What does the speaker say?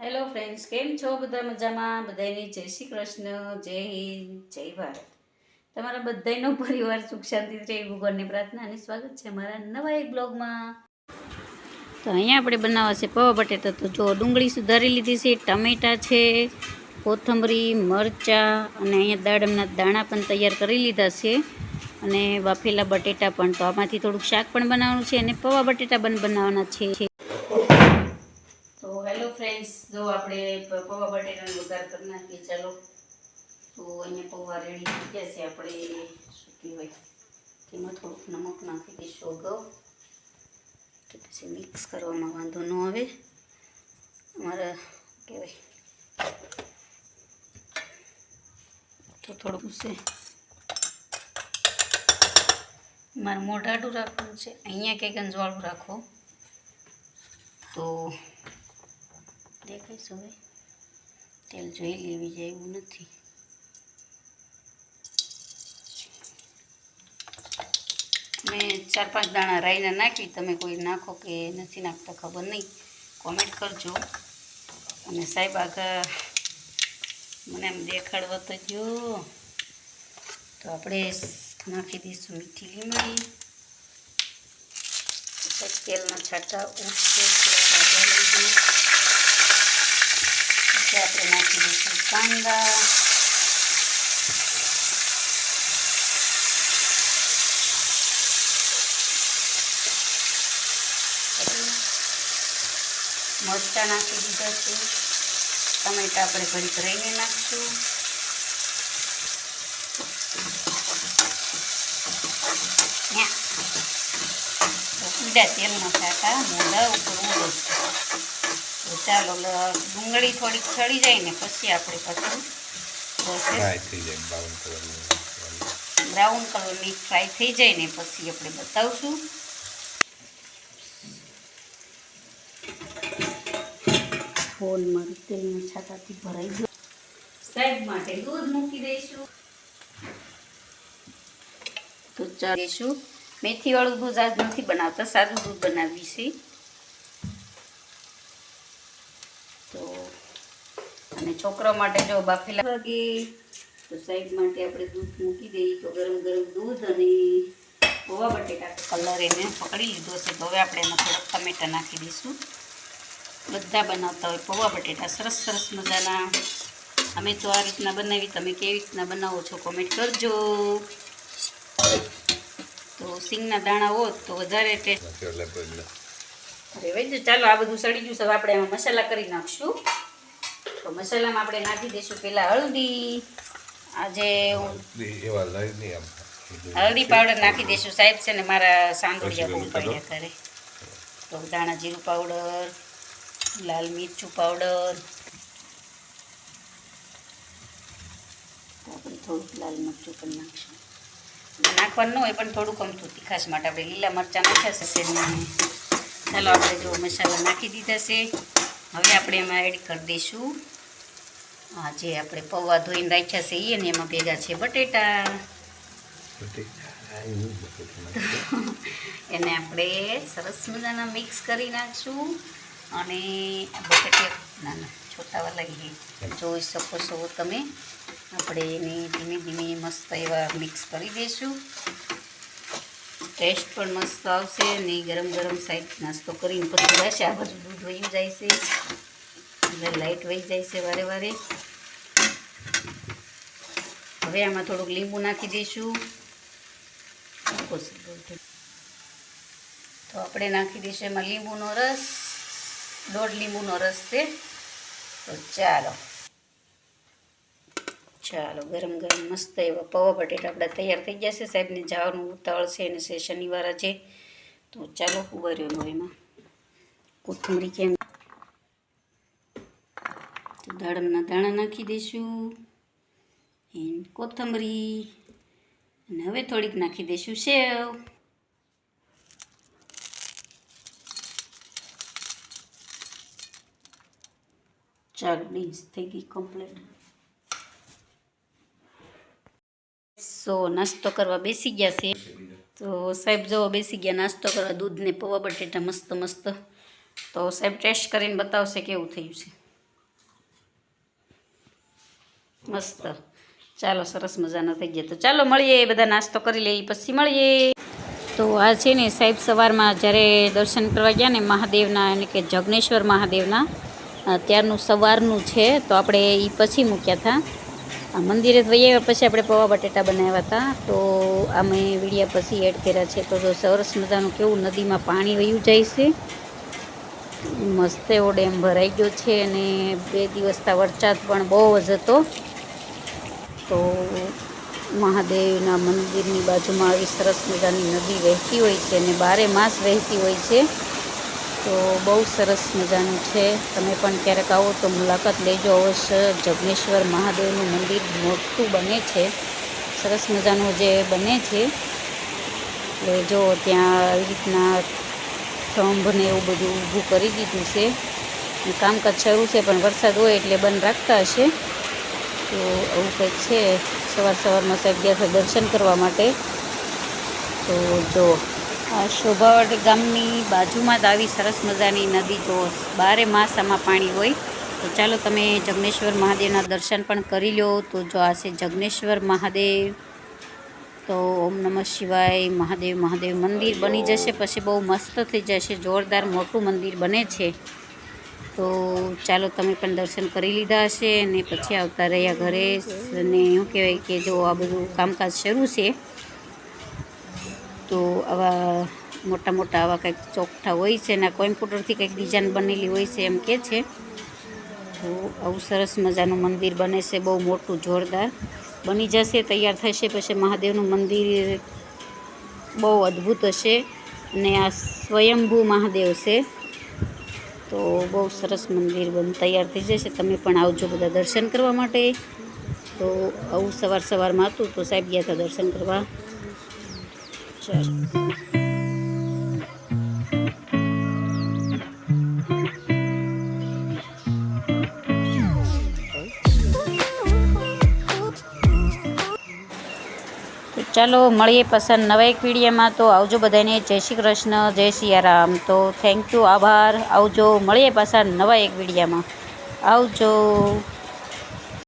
Hello friends, કેમ છો? બધા મજામાં? બધાને જય શ્રી કૃષ્ણ, જય હિન્દ, જય ભારત. તમારા બધાનો પરિવાર સુખ શાંતિ રહે ભગવાનની પ્રાર્થના અને સ્વાગત છે મારા નવા એક બ્લોગમાં. તો અહીંયા આપણે બનાવવા છે પૌવા બટેટા. તો જો ડુંગળી સુધારી લીધી છે, ટમેટા છે, કોથમરી, મરચાં અને અહીંયા દાડમના દાણા પણ તૈયાર કરી લીધા છે અને બાફેલા બટેટા પણ. તો આમાંથી થોડુંક શાક પણ બનાવવાનું છે અને પૌવા બટેટા પણ બનાવવાના છે. તો હેલો ફ્રેન્ડ્સ, જો આપણે પૌવા બટેટાનો વઘાર કરી નાખીએ. ચાલો, તો અહીંયા પૌવા રેડી થઈ ગયા છે. આપણે શું કહેવાય, તેમાં થોડુંક નમક નાખી દઈશું અગાઉ, તો પછી મિક્સ કરવામાં વાંધો ન આવે. અમારા કહેવાય તો થોડુંક છે મારે મોઢાડું રાખવાનું છે. અહીંયા કંઈક અંજવાળું રાખો તો દેખાઈશ. હવે તેલ જોઈ લેવી જાય એવું નથી. મેં 4-5 દાણા રાઈના નાખી. તમે કોઈ નાખો કે નથી નાખતા ખબર નહીં, કોમેન્ટ કરજો. અને સાહેબ આગળ મને એમ દેખાડવા તો જો. તો આપણે નાખી દઈશું મીઠી લીમડી. તેલના છાંટા ઉઠશે. પછી આપણે નાખી દઈશું કાંદા. મરચાં નાખી દીધા છે. ટમેટા આપણે ઘડીક રહીને નાખીશું. ઉડા તેલના છાંટા મોઢા ઉપર ઉડે. તો ચાલો, ડુંગળી થોડીક ચડી જાય ને પછી આપણે પાછું બ્રાઉન કલરની ફ્રાય થઈ જાય ને પછી આપણે બતાવશું. ફોન મારું તેલના છાંટાથી ભરાઈ ગયો. સાઈડ માટે દૂધ મૂકી દઈશું. તો ચાલીશું. મેથીવાળું દૂધ આજ નથી બનાવતા, સાદું દૂધ બનાવી છે. તો અને છોકરા માટે જો બાફેલા વાગે તો સાઈડ માટે આપણે દૂધ મૂકી દઈએ. તો ગરમ ગરમ દૂધ અને પૌવા બટેટા કલર એને પકડી લીધો છે. તો હવે આપણે એમાં થોડાક ટમેટા નાખી દઈશું. બધા બનાવતા હોય પૌવા બટેટા સરસ સરસ મજાના. અમે તો આ રીતના બનાવી, તમે કેવી રીતના બનાવો છો કોમેન્ટ કરજો. તો સિંગના દાણા હોત તો વધારે ટેસ્ટ. અરે ભાઈ, ચાલો, આ બધું સડી ગયું. હવે આપણે એમાં મસાલા કરી નાખશું. તો મસાલામાં આપણે નાખી દઈશું પહેલાં હળદી. આજે હળદી પાવડર નાખી દઈશું. સાહેબ છે ને મારા સાંદોળિયા બહુ પડ્યા કરે. તો દાણા જીરું પાવડર, લાલ મિરચું પાવડર, આપણે થોડુંક લાલ મરચું પણ નાખીશું. નાખવાનું ન હોય પણ થોડુંક અમથું તીખાશ માટે આપણે લીલા મરચાં નાખ્યા છે. ચાલો, આપણે જો મસાલા નાખી દીધા છે. હવે આપણે એમાં એડ કરી દઈશું જે આપણે પૌવા ધોઈને રાખ્યા છે એ, અને એમાં ભેગા છે બટેટા. એને આપણે સરસ મજાના મિક્સ કરી નાખશું. અને બટેટા ના છોટાવાલા જોઈ શકો છો તમે. આપણે એને ધીમે ધીમે મસ્ત એવા મિક્સ કરી દઈશું. ટેસ્ટ પણ મસ્ત આવશે. અને ગરમ ગરમ સાઈડ નાસ્તો કરીને પછી રહેશે. આ બાજુ દૂધ વહી જાય છે એટલે લાઇટ વહી જાય છે વારે વારે. હવે આમાં થોડુંક લીંબુ નાખી દઈશું. તો આપણે નાખી દઈશું એમાં લીંબુનો રસ. 1.5 લીંબુનો રસ છે. તો ચાલો, ગરમ ગરમ મસ્ત એવા પૌવા બટેટા આપણા તૈયાર થઈ ગયા છે. સાહેબને જવાનું ઉતાવળ છે અને છે શનિવાર આજે. તો ચાલો, ઉગાડ્યો એમાં કોથમરી કેમ. તો દાડમના દાણા નાખી દઈશું, કોથમરી, અને હવે થોડીક નાખી દઈશું સેવ. ચાલો, ડીશ થઈ ગઈ કમ્પ્લીટ. સો નાસ્તો કરવા બેસી ગયા છે. તો સાહેબ જો બેસી ગયા નાસ્તો કરવા. દૂધ ને પૌવા બટેટા મસ્ત મસ્ત. તો સાહેબ ટેસ્ટ કરીને બતાવશે કેવું થયું છે. મસ્ત. ચાલો સરસ મજાનો થઈ ગયા. તો ચાલો મળીએ, બધા નાસ્તો કરી લઈએ પછી મળીએ. તો આ છે ને સાહેબ સવારમાં જ્યારે દર્શન કરવા ગયા ને મહાદેવના, એટલે કે જગનેશ્વર મહાદેવના, ત્યારનું સવારનું છે. તો આપણે એ પછી મૂક્યા હતા. આ મંદિરે વહી આવ્યા પછી આપણે પૌવા બટેટા બનાવ્યા હતા. તો અમે વિડીયા પછી એડ કર્યા છે. તો જો સરસ મજાનું કેવું નદીમાં પાણી વયું જાય છે. મસ્ત એવો ડેમ ભરાઈ ગયો છે અને 2 દિવસથી વરસાદ પણ બહુ જ હતો. તો મહાદેવના મંદિરની બાજુમાં આવી સરસ મજાની નદી વહેતી હોય છે અને 12 માસ વહેતી હોય છે. તો બહુ સરસ મજાનું છે. તમે પણ ક્યારેક આવો તો મુલાકાત લેજો અવશ્ય. જગનેશ્વર મહાદેવનું મંદિર મોટું બને છે, સરસ મજાનું જે બને છે. એટલે જો ત્યાં આવી રીતના થંભ ને એવું બધું ઊભું કરી દીધું છે. કામકાજ શરૂ છે પણ વરસાદ હોય એટલે બંધ રાખતા હશે. તો આવું કંઈક છે. સવારમાં સાહેબ ગયા હતા દર્શન કરવા માટે. તો જો આ શોભાવડ ગામની બાજુમાં જ આવી સરસ મજાની નદી. જો 12 માસ આમાં પાણી હોય. તો ચાલો તમે જગનેશ્વર મહાદેવના દર્શન પણ કરી લો. તો જો આ છે જગનેશ્વર મહાદેવ. તો ઓમ નમઃ શિવાય. મહાદેવ મંદિર બની જશે પછી બહુ મસ્ત થઈ જશે. જોરદાર મોટું મંદિર બને છે. તો ચાલો તમે પણ દર્શન કરી લીધા હશે અને પછી આવતા રહ્યા ઘરે. અને શું કહેવાય કે જો આ બધું કામકાજ શરૂ છે. તો આવા મોટા આવા કંઈક ચોકઠા હોય છે ને કોમ્પ્યુટરથી કંઈક ડિઝાઇન બનેલી હોય છે એમ કે છે. તો આવું સરસ મજાનું મંદિર બને છે, બહુ મોટું જોરદાર બની જશે, તૈયાર થશે પછી મહાદેવનું મંદિર બહુ અદ્ભુત હશે. અને આ સ્વયંભૂ મહાદેવ છે. તો બહુ સરસ મંદિર તૈયાર થઈ જશે. તમે પણ આવજો બધા દર્શન કરવા માટે. તો આવું સવારમાં હતું તો સાહેબ ગયા હતા દર્શન કરવા. ચાલો. ચાલો મળીએ પસંદ નવા એક વિડીયોમાં. તો આવજો બધાને. જય શ્રી કૃષ્ણ, જય સિયારામ. તો થેન્ક યુ, આભાર. આવજો, મળીએ પાછા નવા એક વિડીયોમાં. આવજો.